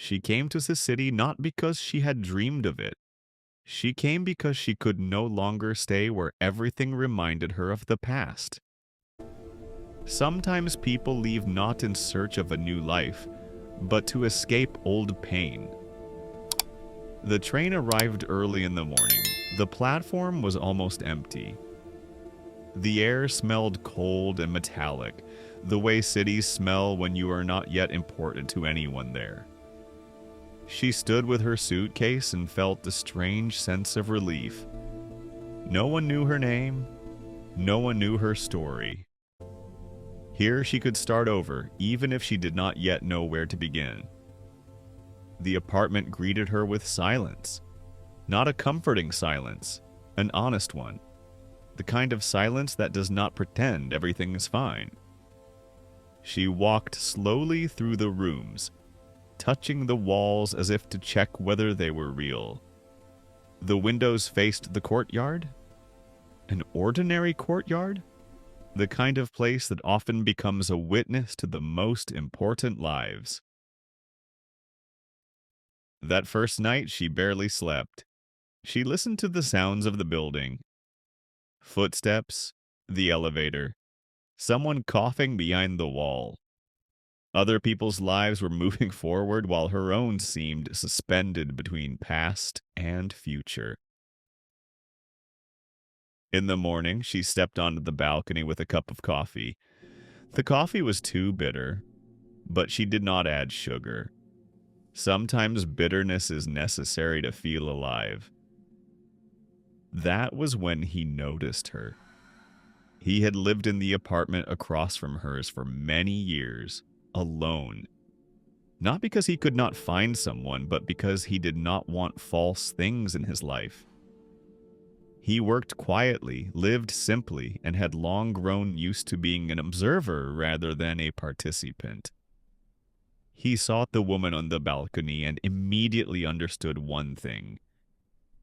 She came to the city not because she had dreamed of it. She came because she could no longer stay where everything reminded her of the past. Sometimes people leave not in search of a new life, but to escape old pain. The train arrived early in the morning. The platform was almost empty. The air smelled cold and metallic, the way cities smell when you are not yet important to anyone there. She stood with her suitcase and felt a strange sense of relief. No one knew her name. No one knew her story. Here she could start over, even if she did not yet know where to begin. The apartment greeted her with silence. Not a comforting silence, an honest one. The kind of silence that does not pretend everything is fine. She walked slowly through the rooms, touching the walls as if to check whether they were real. The windows faced the courtyard? An ordinary courtyard? The kind of place that often becomes a witness to the most important lives. That first night, she barely slept. She listened to the sounds of the building. Footsteps, the elevator, someone coughing behind the wall. Other people's lives were moving forward while her own seemed suspended between past and future. In the morning, she stepped onto the balcony with a cup of coffee. The coffee was too bitter, but she did not add sugar. Sometimes bitterness is necessary to feel alive. That was when he noticed her. He had lived in the apartment across from hers for many years, alone. Not because he could not find someone, but because he did not want false things in his life. He worked quietly, lived simply, and had long grown used to being an observer rather than a participant. He saw the woman on the balcony and immediately understood one thing.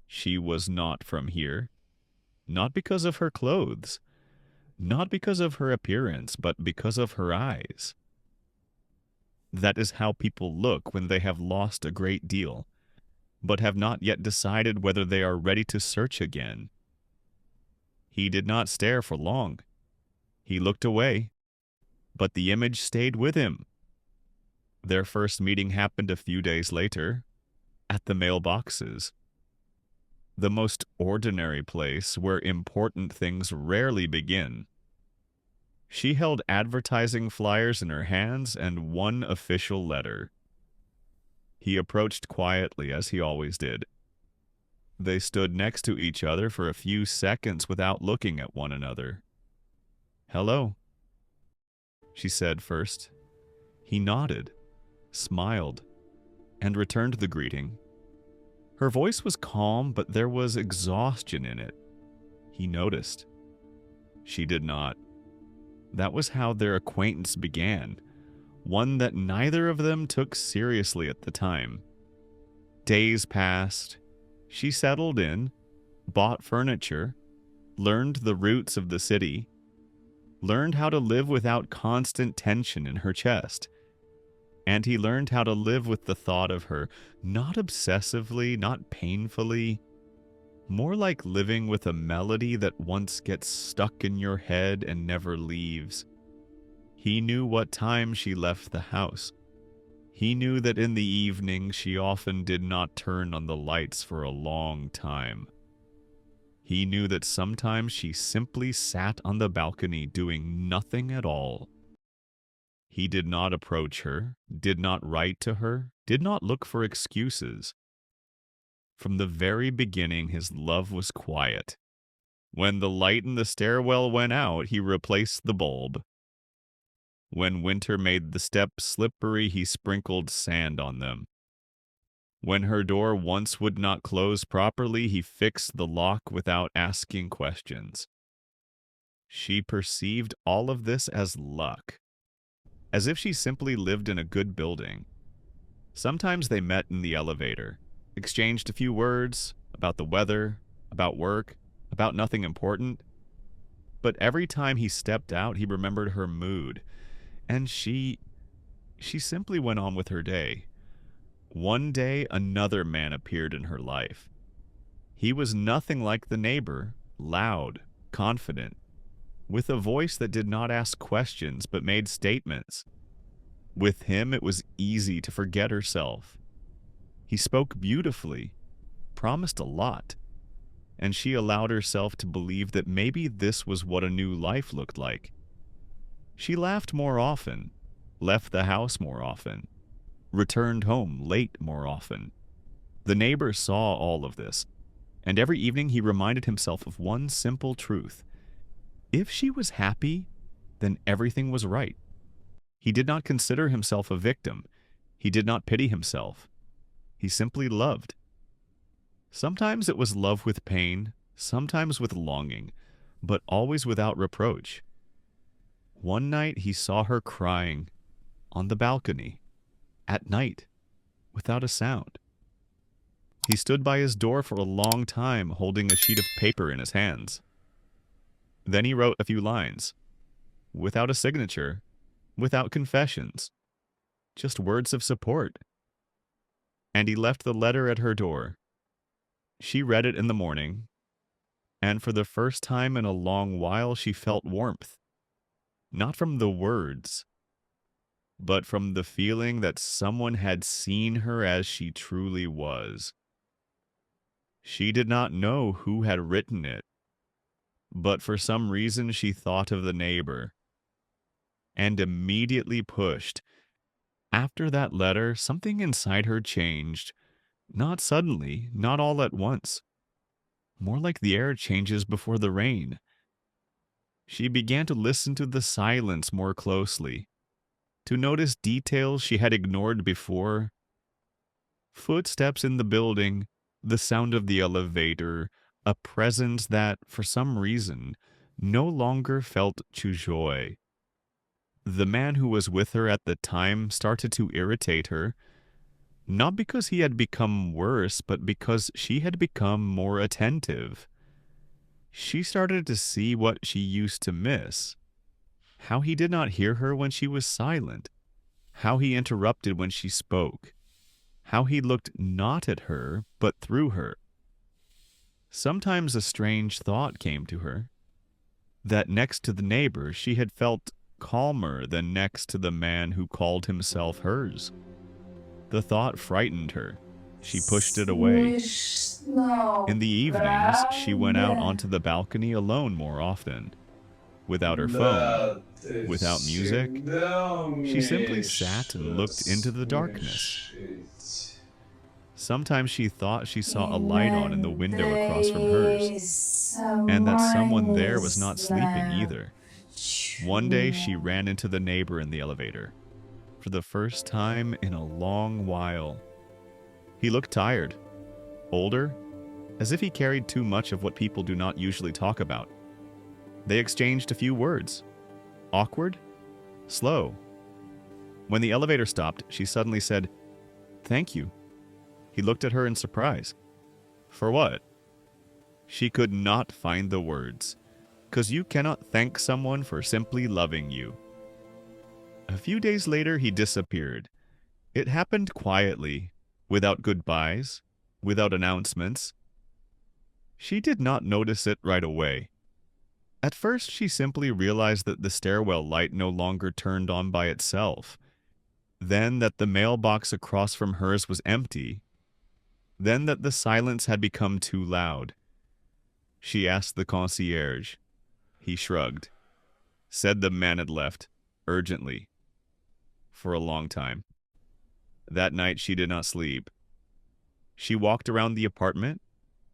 She was not from here. Not because of her clothes. Not because of her appearance, but because of her eyes. That is how people look when they have lost a great deal, but have not yet decided whether they are ready to search again. He did not stare for long. He looked away, but the image stayed with him. Their first meeting happened a few days later, at the mailboxes. The most ordinary place where important things rarely begin. She held advertising flyers in her hands and one official letter. He approached quietly, as he always did. They stood next to each other for a few seconds without looking at one another. "Hello," she said first. He nodded, smiled, and returned the greeting. Her voice was calm, but there was exhaustion in it. He noticed. She did not. That was how their acquaintance began, one that neither of them took seriously at the time. Days passed. She settled in, bought furniture, learned the roots of the city, learned how to live without constant tension in her chest. And he learned how to live with the thought of her, not obsessively, not painfully, more like living with a melody that once gets stuck in your head and never leaves. He knew what time she left the house. He knew that in the evening she often did not turn on the lights for a long time. He knew that sometimes she simply sat on the balcony doing nothing at all. He did not approach her, did not write to her, did not look for excuses. From the very beginning, his love was quiet. When the light in the stairwell went out, he replaced the bulb. When winter made the steps slippery, he sprinkled sand on them. When her door once would not close properly, he fixed the lock without asking questions. She perceived all of this as luck, as if she simply lived in a good building. Sometimes they met in the elevator, exchanged a few words about the weather, about work, about nothing important. But every time he stepped out, he remembered her mood, and she simply went on with her day. One day, another man appeared in her life. He was nothing like the neighbor, loud, confident, with a voice that did not ask questions but made statements. With him, it was easy to forget herself. He spoke beautifully, promised a lot, and she allowed herself to believe that maybe this was what a new life looked like. She laughed more often, left the house more often, returned home late more often. The neighbor saw all of this, and every evening he reminded himself of one simple truth. If she was happy, then everything was right. He did not consider himself a victim. He did not pity himself. He simply loved. Sometimes it was love with pain, sometimes with longing, but always without reproach. One night he saw her crying on the balcony, at night, without a sound. He stood by his door for a long time, holding a sheet of paper in his hands. Then he wrote a few lines, without a signature, without confessions, just words of support. And he left the letter at her door. She read it in the morning, and for the first time in a long while she felt warmth, not from the words, but from the feeling that someone had seen her as she truly was. She did not know who had written it, but for some reason she thought of the neighbor, and immediately pushed. After that letter, something inside her changed. Not suddenly, not all at once. More like the air changes before the rain. She began to listen to the silence more closely, to notice details she had ignored before. Footsteps in the building, the sound of the elevator, a presence that, for some reason, no longer felt Chujoy. The man who was with her at the time started to irritate her, not because he had become worse, but because she had become more attentive. She started to see what she used to miss. How he did not hear her when she was silent. How he interrupted when she spoke. How he looked not at her, but through her. Sometimes a strange thought came to her, that next to the neighbor she had felt calmer than next to the man who called himself hers. The thought frightened her. She pushed it away. In the evenings, she went out onto the balcony alone more often. Without her phone, without music, she simply sat and looked into the darkness. Sometimes she thought she saw a light on in the window across from hers, and that someone there was not sleeping either. One day she ran into the neighbor in the elevator. For the first time in a long while. He looked tired, older, as if he carried too much of what people do not usually talk about. They exchanged a few words. Awkward, slow. When the elevator stopped, she suddenly said, "Thank you." He looked at her in surprise. For what? She could not find the words, 'cause you cannot thank someone for simply loving you. A few days later, he disappeared. It happened quietly, without goodbyes, without announcements. She did not notice it right away. At first, she simply realized that the stairwell light no longer turned on by itself. Then that the mailbox across from hers was empty. Then that the silence had become too loud. She asked the concierge. He shrugged. Said the man had left, urgently. For a long time. That night she did not sleep. She walked around the apartment,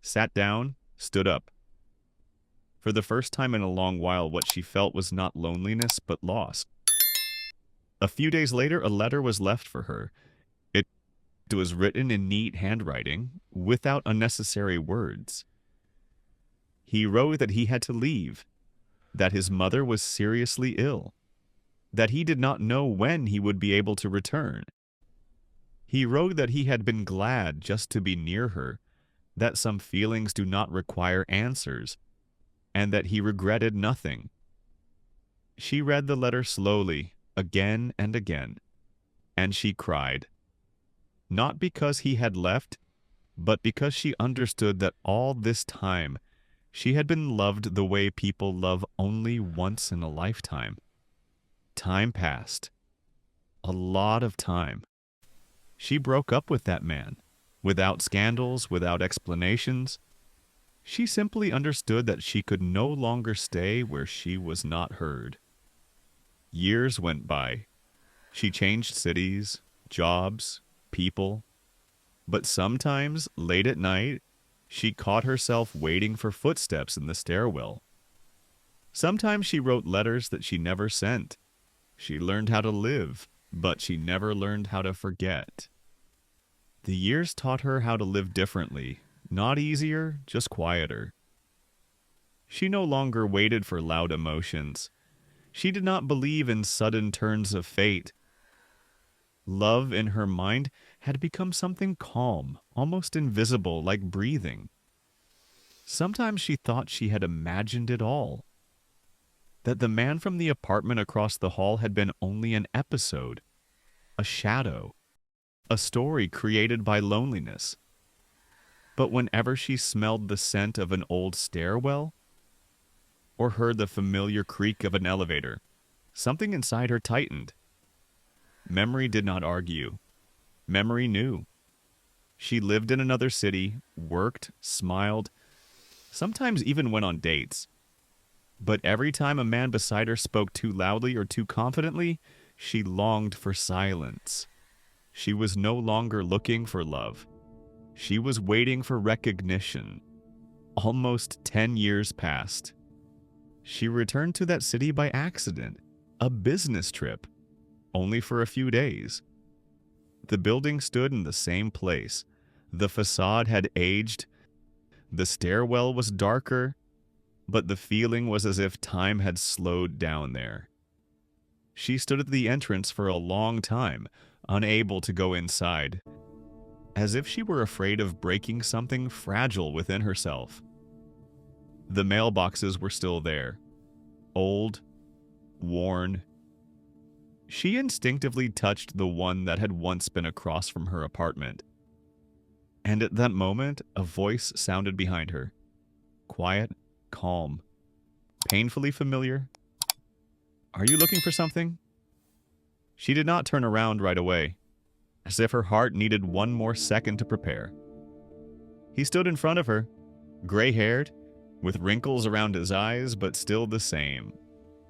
sat down, stood up. For the first time in a long while, what she felt was not loneliness, but loss. A few days later, a letter was left for her. It was written in neat handwriting, without unnecessary words. He wrote that he had to leave, that his mother was seriously ill, that he did not know when he would be able to return. He wrote that he had been glad just to be near her, that some feelings do not require answers, and that he regretted nothing. She read the letter slowly, again and again, and she cried. not because he had left, but because she understood that all this time she had been loved the way people love only once in a lifetime. Time passed. A lot of time. She broke up with that man, without scandals, without explanations. She simply understood that she could no longer stay where she was not heard. Years went by. She changed cities, jobs, people. But sometimes, late at night, she caught herself waiting for footsteps in the stairwell. Sometimes she wrote letters that she never sent. She learned how to live, but she never learned how to forget. The years taught her how to live differently, not easier, just quieter. She no longer waited for loud emotions. She did not believe in sudden turns of fate. Love in her mind had become something calm, almost invisible, like breathing. Sometimes she thought she had imagined it all. That the man from the apartment across the hall had been only an episode, a shadow, a story created by loneliness. But whenever she smelled the scent of an old stairwell, or heard the familiar creak of an elevator, something inside her tightened. Memory did not argue. Memory knew. She lived in another city, worked, smiled, sometimes even went on dates. But every time a man beside her spoke too loudly or too confidently, she longed for silence. She was no longer looking for love. She was waiting for recognition. Almost 10 years passed. She returned to that city by accident, a business trip, only for a few days. The building stood in the same place. The facade had aged. The stairwell was darker, but the feeling was as if time had slowed down there. She stood at the entrance for a long time, unable to go inside, as if she were afraid of breaking something fragile within herself. The mailboxes were still there, old, worn. She instinctively touched the one that had once been across from her apartment. And at that moment, a voice sounded behind her. Quiet, calm, painfully familiar. "Are you looking for something?" She did not turn around right away, as if her heart needed one more second to prepare. He stood in front of her, gray-haired, with wrinkles around his eyes, but still the same.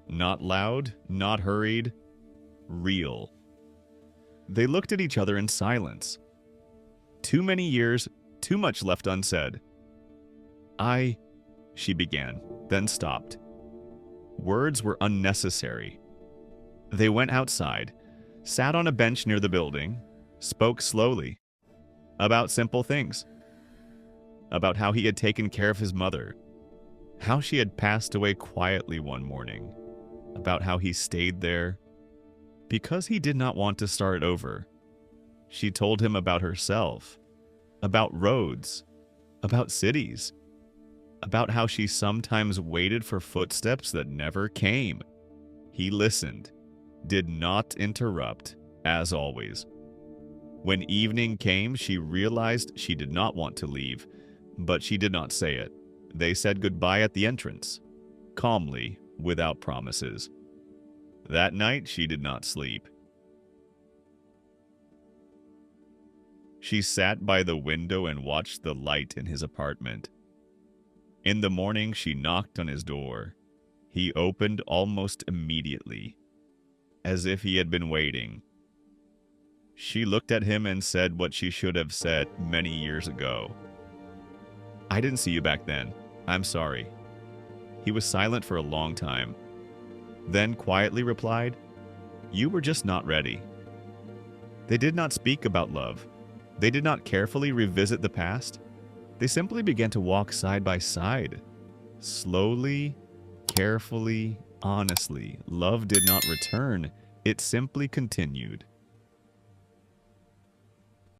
Not loud, not hurried, real. They looked at each other in silence. Too many years, too much left unsaid. She began, then stopped. Words were unnecessary. They went outside, sat on a bench near the building, spoke slowly. About simple things. About how he had taken care of his mother. How she had passed away quietly one morning. About how he stayed there because he did not want to start over. She told him about herself, about roads, about cities, about how she sometimes waited for footsteps that never came. He listened, did not interrupt, as always. When evening came, she realized she did not want to leave, but she did not say it. They said goodbye at the entrance, calmly, without promises. That night, she did not sleep. She sat by the window and watched the light in his apartment. In the morning, she knocked on his door. He opened almost immediately, as if he had been waiting. She looked at him and said what she should have said many years ago. "I didn't see you back then. I'm sorry." He was silent for a long time, then quietly replied, "You were just not ready." They did not speak about love. They did not carefully revisit the past. They simply began to walk side by side. Slowly, carefully, honestly. Love did not return. It simply continued.